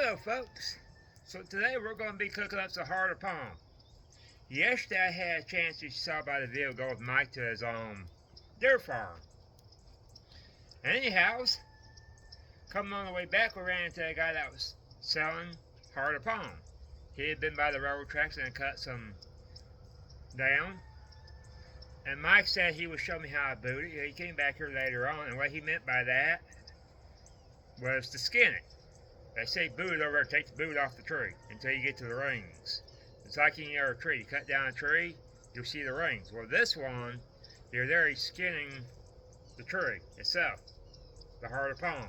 Hello folks, so today we're going to be cooking up some heart of palm. Yesterday I had a chance, as you saw by the video, go with Mike to his deer farm. Anyhows, coming on the way back we ran into a guy that was selling heart of palm. He had been by the railroad tracks and cut some down. And Mike said he would show me how to boot it. He came back here later on, and what he meant by that was to skin it. They say boot it over there, take the boot off the tree until you get to the rings. It's like any other tree. You cut down a tree, you'll see the rings. Well, this one, you're there, he's skinning the tree itself, the heart of palm.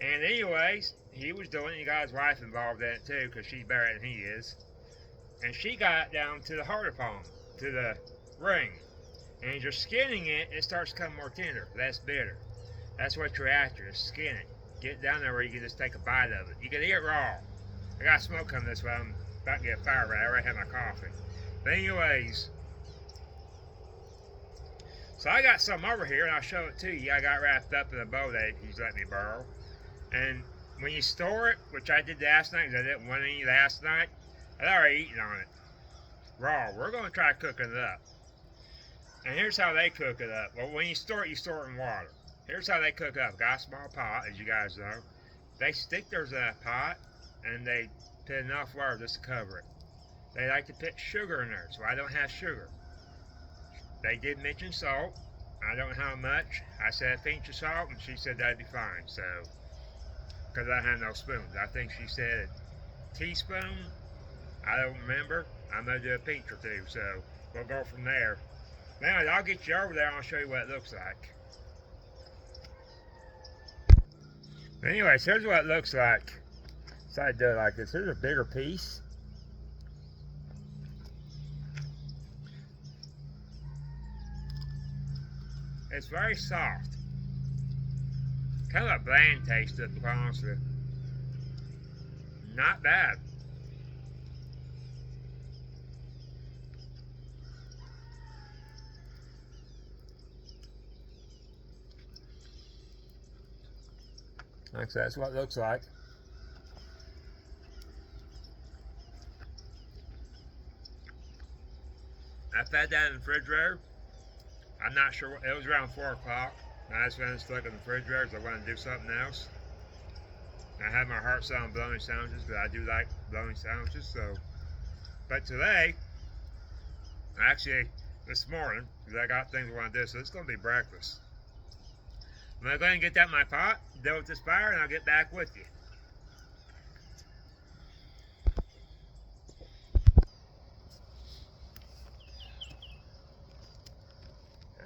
And anyways, he was doing it. He got his wife involved in it too, because she's better than he is. And she got down to the heart of palm, to the ring. And as you're skinning it, it starts to become more tender, less bitter. That's what you're after, is skin it. Get down there where you can just take a bite of it. You can eat it raw. I got smoke coming this way. I'm about to get a fire right. I already had my coffee. But anyways, so I got some over here, and I'll show it to you. I got wrapped up in a bow that he's let me borrow. And when you store it, which I did last night, because I didn't want any last night, I'd already eaten on it raw. We're going to try cooking it up. And here's how they cook it up. Well, when you store it in water. Here's how they cook up. Got a small pot, as you guys know. They stick theirs in that pot, and they put enough water just to cover it. They like to put sugar in there, so I don't have sugar. They did mention salt. I don't know how much. I said a pinch of salt, and she said that'd be fine. So, because I have no spoons. I think she said a teaspoon. I don't remember. I'm going to do a pinch or two, so we'll go from there. Now, I'll get you over there, and I'll show you what it looks like. Anyways, here's what it looks like. So I do it like this. Here's a bigger piece. It's very soft. Kind of a bland taste to it, quite honestly. Not bad. Like so that's what it looks like. I fed that in the refrigerator. I'm not sure. It was around 4 o'clock. I just finished looking in the refrigerator because I wanted to do something else. I had my heart set on bologna sandwiches because I do like bologna sandwiches. So, but today, actually this morning, because I got things I want to do, so it's going to be breakfast. I'm going to go ahead and get that in my pot, deal with this fire, and I'll get back with you.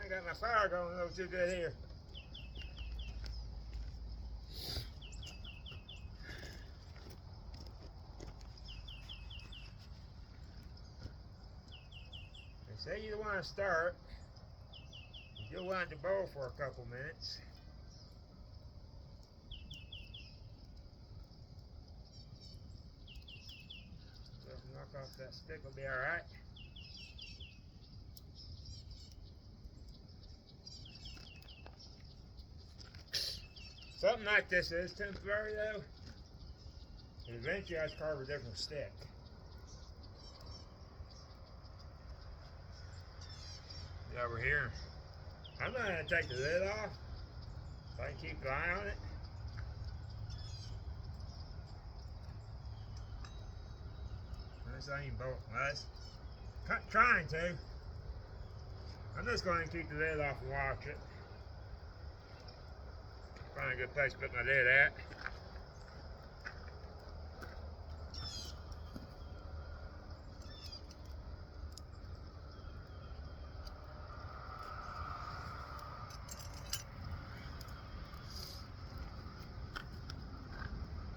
I got my fire going a little too good here. They say you don't want to stir it. You'll want it to boil for a couple minutes. Knock off that stick, will be alright. Something like this is temporary though. Eventually I just carve a different stick. Get over here. I'm not going to take the lid off. So I can keep an eye on it. This ain't both much. Trying to. I'm just going to keep the lid off and watch it. Find a good place to put my lid at.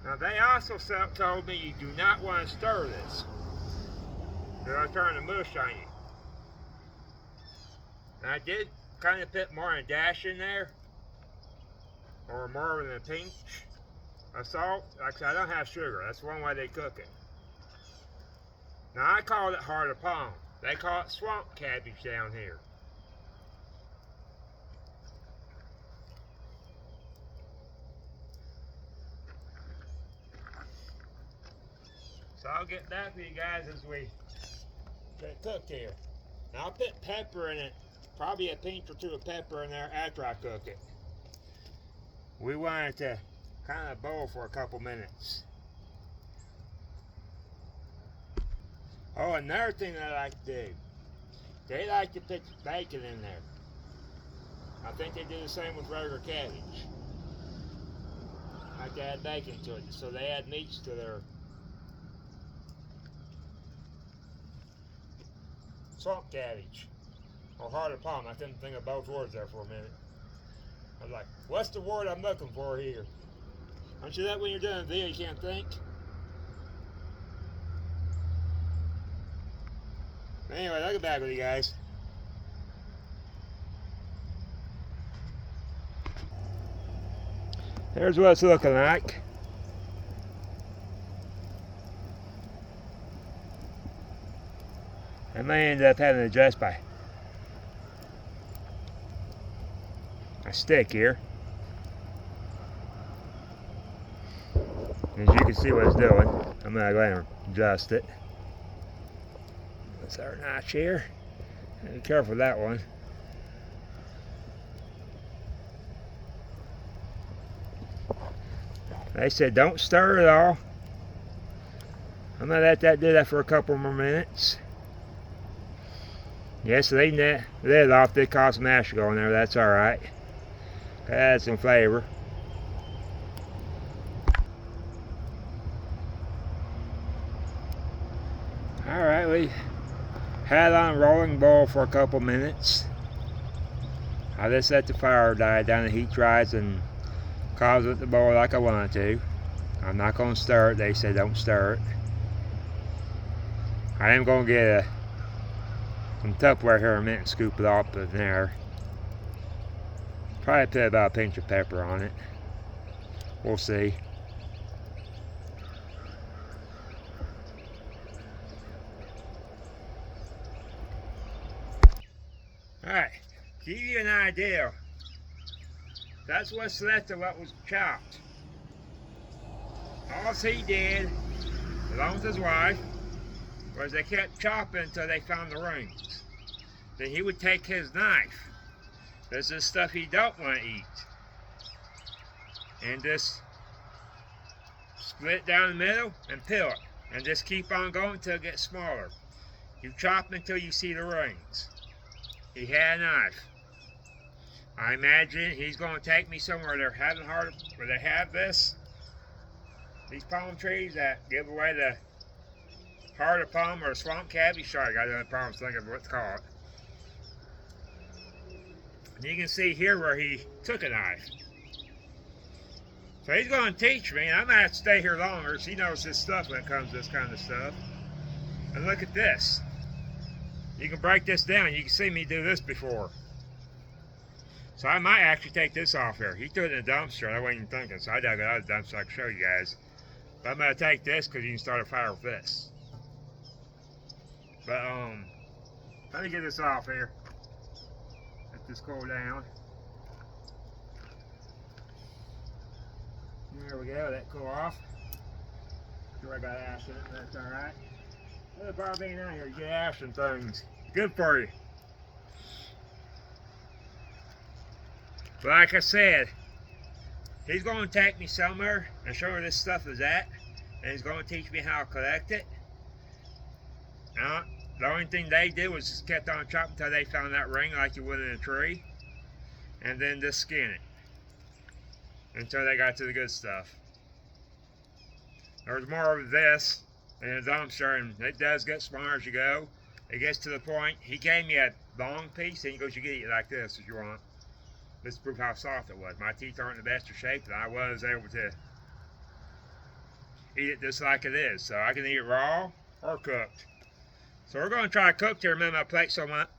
Now they also told me you do not want to stir this. They'll turn the mush on you. And I did kind of put more than a dash in there, or more than a pinch of salt. Like I said, I don't have sugar. That's one way they cook it. Now I call it heart of palm. They call it swamp cabbage down here. I'll get back with you guys as we get it cooked here. Now I'll put pepper in it, probably a pinch or two of pepper in there after I cook it. We want it to kind of boil for a couple minutes. Oh, another thing that I like to do, they like to put bacon in there. I think they do the same with regular cabbage. Like to add bacon to it, so they add meats to their swamp cabbage, or heart of palm. I couldn't think of both words there for a minute. I was like, what's the word I'm looking for here? Aren't you that when you're doing a video you can't think? Anyway, I'll get back with you guys. There's what it's looking like. I may end up having to adjust by a stick here. As you can see what it's doing, I'm going to go ahead and adjust it. That's our notch here. Be careful with that one. They said don't stir it all. I'm going to let that do that for a couple more minutes. Yes, so they net the lid off. They cause some ash to go in there. That's alright. Add some flavor. Alright, we had on rolling boil for a couple minutes. I just let the fire die down, the heat rise, and cause it to boil like I want it to. I'm not going to stir it. They said don't stir it. I am going to get some Tupperware here in a minute and scoop it off in there. Probably put about a pinch of pepper on it. We'll see. Alright, give you an idea. That's what's left of what was chopped. All he did, along with his wife, was they kept chopping until they found the rings. Then he would take his knife. This is stuff he don't want to eat. And just split it down the middle and peel it. And just keep on going until it gets smaller. You chop until you see the rings. He had a knife. I imagine he's going to take me somewhere where they have these palm trees that give away the heart of palm or swamp cabbage. Sorry, I got no problems thinking of what to call it. And you can see here where he took a knife. So he's going to teach me, and I'm going to have to stay here longer so he knows his stuff when it comes to this kind of stuff. And look at this. You can break this down. You can see me do this before. So I might actually take this off here. He threw it in the dumpster. I wasn't even thinking. So I dug it out of the dumpster so I can show you guys. But I'm going to take this because you can start a fire with this. But, let me get this off here. Let this cool down. There we go. That cool off. Sure I got ash in it. That's alright. There's a barbecue out here. You get ash and things. Good for you. But like I said, he's going to take me somewhere and show where this stuff is at. And he's going to teach me how to collect it. The only thing they did was just kept on chopping until they found that ring like you would in a tree. And then just skin it. Until they got to the good stuff. There's more of this in the dumpster, and it does get smaller as you go. It gets to the point, he gave me a long piece, and he goes, you can eat it like this if you want. This is proof how soft it was. My teeth aren't in the best of shape, and I was able to eat it just like it is. So I can eat it raw or cooked. So we're going to try to cook here. I'm going to plate some up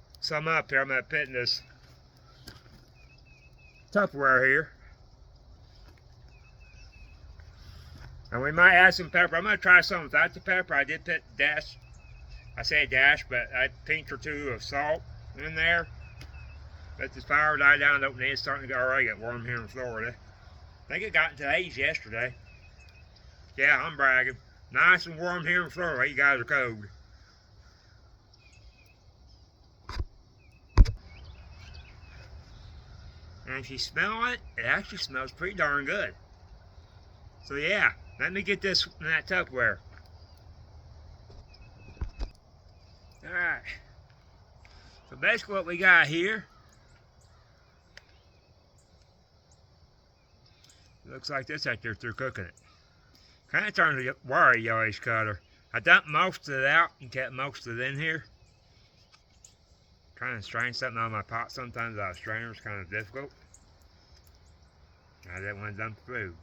here. I'm going to put in this Tupperware here. And we might add some pepper. I'm going to try some without the pepper. I did put I say a dash, but a pinch or two of salt in there. Let this fire die down. It's starting to already get warm here in Florida. I think it got into the 80s yesterday. Yeah, I'm bragging. Nice and warm here in Florida. You guys are cold. And if you smell it, it actually smells pretty darn good. So yeah, let me get this in that Tupperware. Alright. So basically what we got here, looks like this after through cooking it. Kind of turned a wiry yellowish color. I dumped most of it out and kept most of it in here. Trying to strain something out of my pot sometimes out of strainer is kind of difficult. I didn't want to dump the food.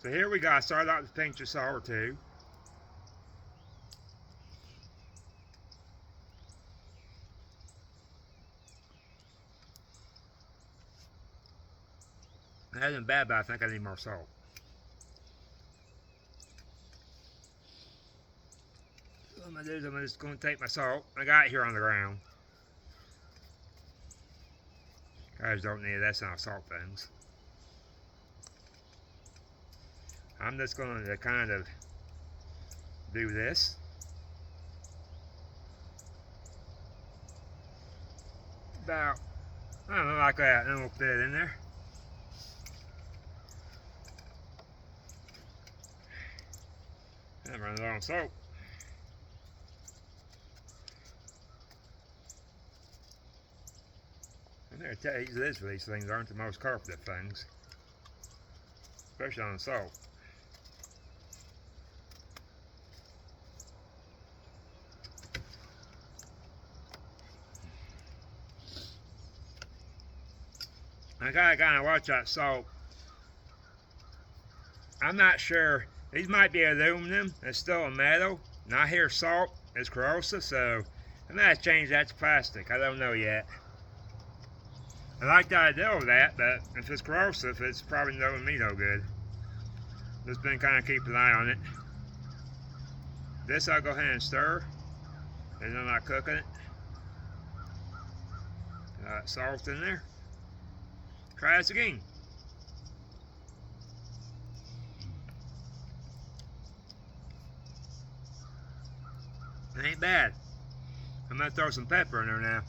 So here we go. I started out with a pinch of salt or two. That isn't bad, but I think I need more salt. What I'm going to do is I'm just going to take my salt. I got it here on the ground. Guys don't need it. That's not salt things. I'm just going to kind of do this. About, I don't know, like that. And we'll fit it in there. And run it on soap. I'm going to tell you this for these things aren't the most carpeted things. Especially on salt. I gotta kind of watch that salt. I'm not sure. These might be aluminum. It's still a metal. And I hear salt is corrosive, so I might change that to plastic. I don't know yet. I like the idea of that, but if it's corrosive, it's probably doing me no good. Just been kind of keeping an eye on it. This I'll go ahead and stir, and then I'm cooking it. Salt in there. Try this again. It ain't bad. I'm gonna throw some pepper in there now.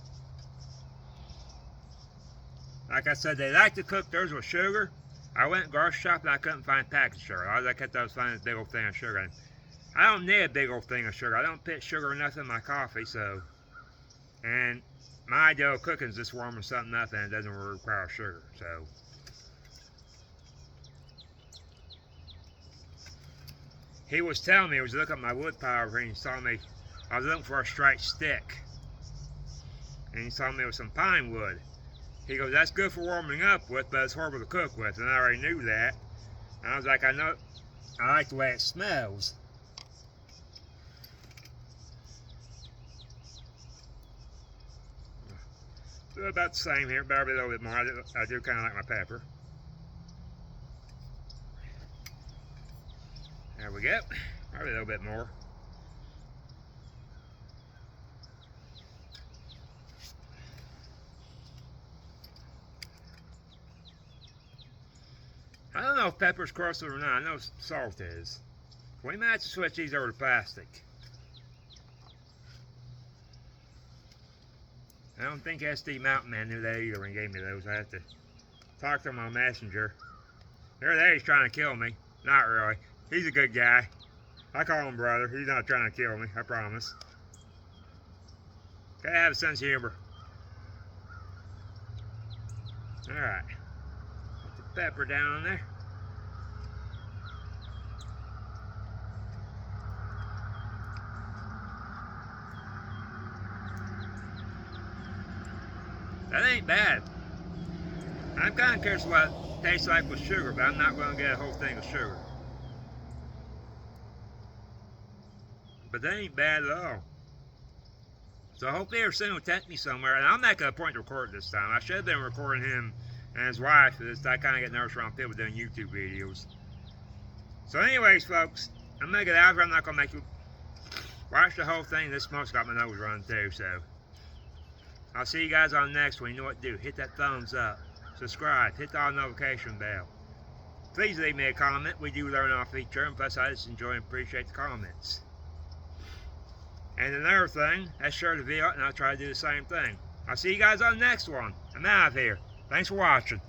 Like I said, they like to cook theirs with sugar. I went grocery shopping and I couldn't find packaged sugar. All I kept was finding a big old thing of sugar. And I don't need a big old thing of sugar. I don't put sugar or nothing in my coffee, so. And my idea of cooking is just warming something up and it doesn't require sugar, so. He was telling me, he was looking at my wood pile and he saw me, I was looking for a straight stick. And he saw me with some pine wood. He goes, that's good for warming up with, but it's horrible to cook with. And I already knew that. And I was like, I know, I like the way it smells. So about the same here, but a little bit more. I do kind of like my pepper. There we go. Probably a little bit more. I don't know if pepper's corrosive or not. I know salt is. We might have to switch these over to plastic. I don't think SD Mountain Man knew that either when he gave me those. I have to talk to my messenger. There he's trying to kill me. Not really. He's a good guy. I call him brother. He's not trying to kill me, I promise. Gotta have a sense of humor. Alright. Put the pepper down on there. That ain't bad. I'm kind of curious what it tastes like with sugar, but I'm not going to get a whole thing of sugar. But that ain't bad at all. So hopefully here soon will take me somewhere, and I'm making a point to record this time. I should have been recording him and his wife, because I kind of get nervous around people doing YouTube videos. So anyways, folks, I'm going to get out of here. I'm not going to make you watch the whole thing. This smoke's got my nose running too, so. I'll see you guys on the next one. You know what to do. Hit that thumbs up. Subscribe. Hit the notification bell. please leave me a comment. We do learn off each other, and plus I just enjoy and appreciate the comments. And another thing, let's share the video, and I'll try to do the same thing. I'll see you guys on the next one. I'm out of here. Thanks for watching.